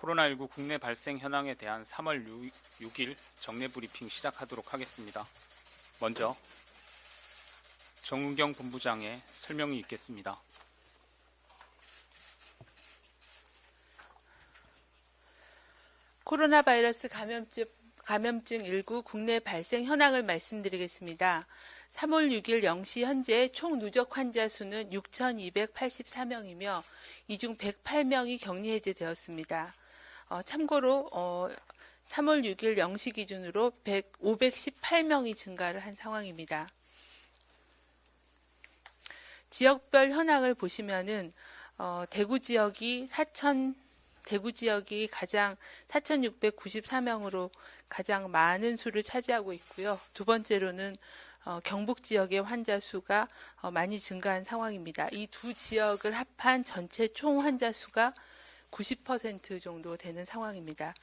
코로나19 국내 발생 현황에 대한 3월 6일 정례 브리핑 시작하도록 하겠습니다. 먼저 정은경 본부장의 설명이 있겠습니다. 코로나 바이러스 감염증 19 국내 발생 현황을 말씀드리겠습니다. 3월 6일 0시 현재 총 누적 환자 수는 6,284명이며 이 중 108명이 격리 해제되었습니다. 참고로 3월 6일 0시 기준으로 518명이 증가를 한 상황입니다. 지역별 현황을 보시면은 대구 지역이 가장 4,694명으로 가장 많은 수를 차지하고 있고요. 두 번째로는 경북 지역의 환자 수가 많이 증가한 상황입니다. 이 두 지역을 합한 전체 총 환자 수가 90% 정도 되는 상황입니다.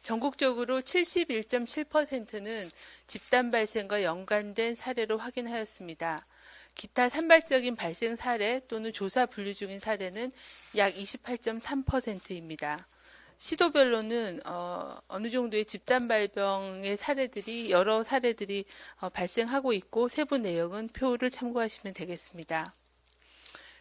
전국적으로 71.7%는 집단 발생과 연관된 사례로 확인하였습니다. 기타 산발적인 발생 사례 또는 조사 분류 중인 사례는 약 28.3%입니다. 시도별로는 어느 정도의 집단 발병의 사례들이 여러 사례들이 발생하고 있고 세부 내용은 표를 참고하시면 되겠습니다.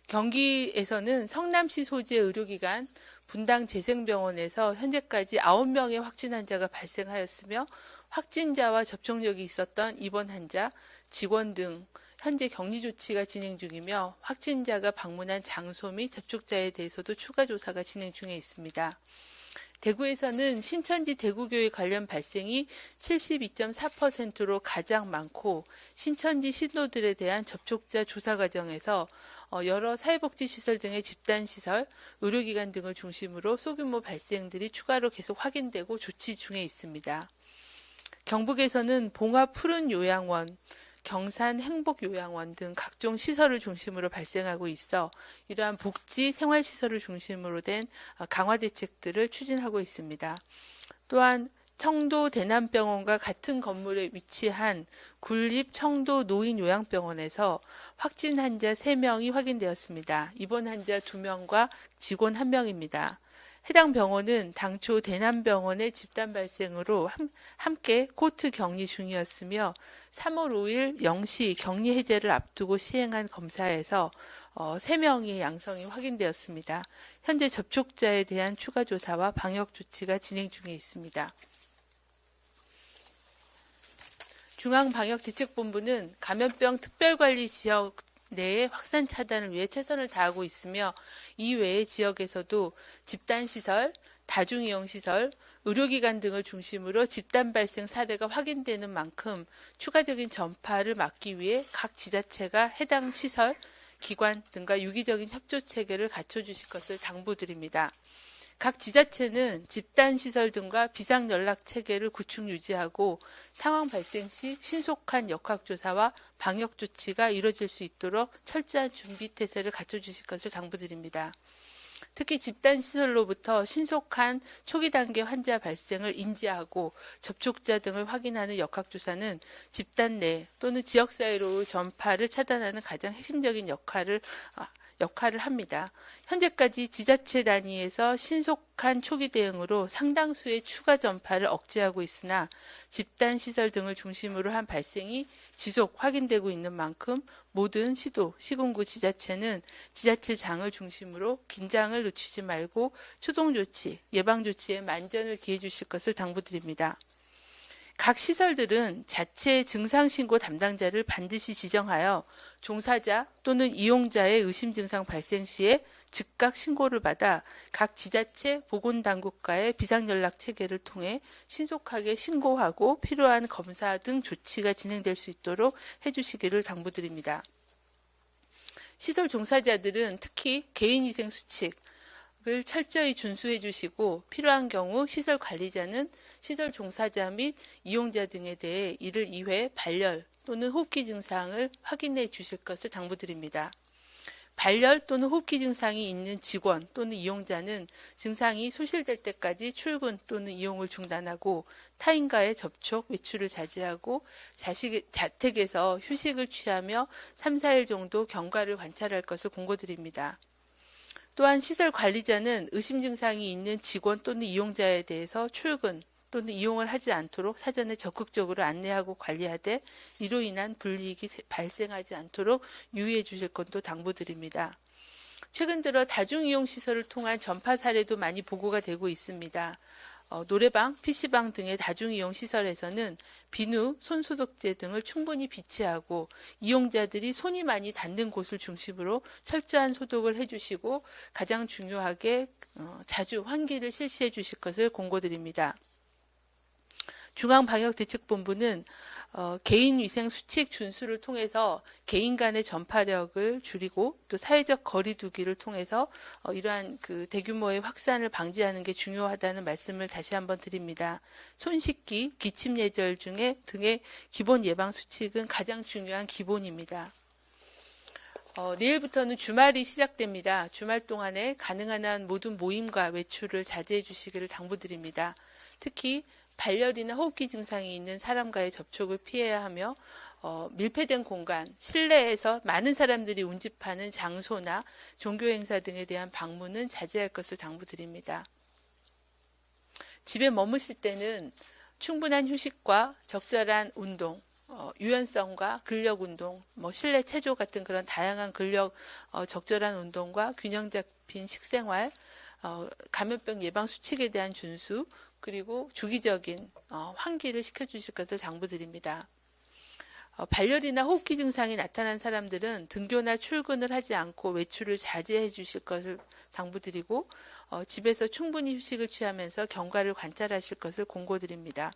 경기에서는 성남시 소재 의료기관 분당 재생병원에서 현재까지 9명의 확진 환자가 발생하였으며 확진자와 접촉력이 있었던 입원 환자, 직원 등 현재 격리 조치가 진행 중이며 확진자가 방문한 장소 및 접촉자에 대해서도 추가 조사가 진행 중에 있습니다. 대구에서는 신천지 대구교회 관련 발생이 72.4%로 가장 많고 신천지 신도들에 대한 접촉자 조사 과정에서 여러 사회복지시설 등의 집단시설, 의료기관 등을 중심으로 소규모 발생들이 추가로 계속 확인되고 조치 중에 있습니다. 경북에서는 봉화 푸른 요양원, 경산 행복요양원 등 각종 시설을 중심으로 발생하고 있어 이러한 복지 생활시설을 중심으로 된 강화 대책들을 추진하고 있습니다. 또한 청도 대남병원과 같은 건물에 위치한 군립 청도 노인요양병원에서 확진 환자 3명이 확인되었습니다. 입원 환자 2명과 직원 1명입니다. 해당 병원은 당초 대남병원의 집단 발생으로 함께 코트 격리 중이었으며 3월 5일 0시 격리 해제를 앞두고 시행한 검사에서 3명의 양성이 확인되었습니다. 현재 접촉자에 대한 추가 조사와 방역 조치가 진행 중에 있습니다. 중앙방역대책본부는 감염병 특별관리 지역 내의 확산 차단을 위해 최선을 다하고 있으며 이외의 지역에서도 집단시설, 다중이용시설, 의료기관 등을 중심으로 집단 발생 사례가 확인되는 만큼 추가적인 전파를 막기 위해 각 지자체가 해당 시설, 기관 등과 유기적인 협조 체계를 갖춰주실 것을 당부드립니다. 각 지자체는 집단시설 등과 비상연락체계를 구축 유지하고 상황 발생 시 신속한 역학조사와 방역조치가 이루어질 수 있도록 철저한 준비태세를 갖춰주실 것을 당부드립니다. 특히 집단시설로부터 신속한 초기 단계 환자 발생을 인지하고 접촉자 등을 확인하는 역학조사는 집단 내 또는 지역사회로의 전파를 차단하는 가장 핵심적인 역할을 합니다. 현재까지 지자체 단위에서 신속한 초기 대응으로 상당수의 추가 전파를 억제하고 있으나 집단시설 등을 중심으로 한 발생이 지속 확인되고 있는 만큼 모든 시도, 시군구 지자체는 지자체장을 중심으로 긴장을 늦추지 말고 초동조치, 예방조치에 만전을 기해 주실 것을 당부드립니다. 각 시설들은 자체 증상신고 담당자를 반드시 지정하여 종사자 또는 이용자의 의심 증상 발생 시에 즉각 신고를 받아 각 지자체 보건당국과의 비상연락 체계를 통해 신속하게 신고하고 필요한 검사 등 조치가 진행될 수 있도록 해주시기를 당부드립니다. 시설 종사자들은 특히 개인위생 수칙, 을 철저히 준수해 주시고 필요한 경우 시설 관리자는 시설 종사자 및 이용자 등에 대해 이를 2회 발열 또는 호흡기 증상을 확인해 주실 것을 당부드립니다. 발열 또는 호흡기 증상이 있는 직원 또는 이용자는 증상이 소실될 때까지 출근 또는 이용을 중단하고 타인과의 접촉, 외출을 자제하고 자택에서 휴식을 취하며 3, 4일 정도 경과를 관찰할 것을 공고드립니다. 또한 시설 관리자는 의심 증상이 있는 직원 또는 이용자에 대해서 출근 또는 이용을 하지 않도록 사전에 적극적으로 안내하고 관리하되 이로 인한 불이익이 발생하지 않도록 유의해 주실 것도 당부드립니다. 최근 들어 다중이용시설을 통한 전파 사례도 많이 보고가 되고 있습니다. 노래방, PC방 등의 다중이용시설에서는 비누, 손소독제 등을 충분히 비치하고 이용자들이 손이 많이 닿는 곳을 중심으로 철저한 소독을 해주시고 가장 중요하게 자주 환기를 실시해 주실 것을 공고드립니다. 중앙방역대책본부는 개인위생 수칙 준수를 통해서 개인 간의 전파력을 줄이고 또 사회적 거리 두기를 통해서 이러한 그 대규모의 확산을 방지하는 게 중요하다는 말씀을 다시 한번 드립니다. 손 씻기, 기침 예절 등의 기본 예방 수칙은 가장 중요한 기본입니다. 내일부터는 주말이 시작됩니다. 주말 동안에 가능한 한 모든 모임과 외출을 자제해 주시기를 당부드립니다. 특히 발열이나 호흡기 증상이 있는 사람과의 접촉을 피해야 하며 밀폐된 공간, 실내에서 많은 사람들이 운집하는 장소나 종교 행사 등에 대한 방문은 자제할 것을 당부드립니다. 집에 머무실 때는 충분한 휴식과 적절한 운동, 유연성과 근력 운동, 실내 체조 같은 그런 다양한 근력 적절한 운동과 균형 잡힌 식생활, 감염병 예방 수칙에 대한 준수, 그리고 주기적인 환기를 시켜주실 것을 당부드립니다. 발열이나 호흡기 증상이 나타난 사람들은 등교나 출근을 하지 않고 외출을 자제해 주실 것을 당부드리고 집에서 충분히 휴식을 취하면서 경과를 관찰하실 것을 공고드립니다.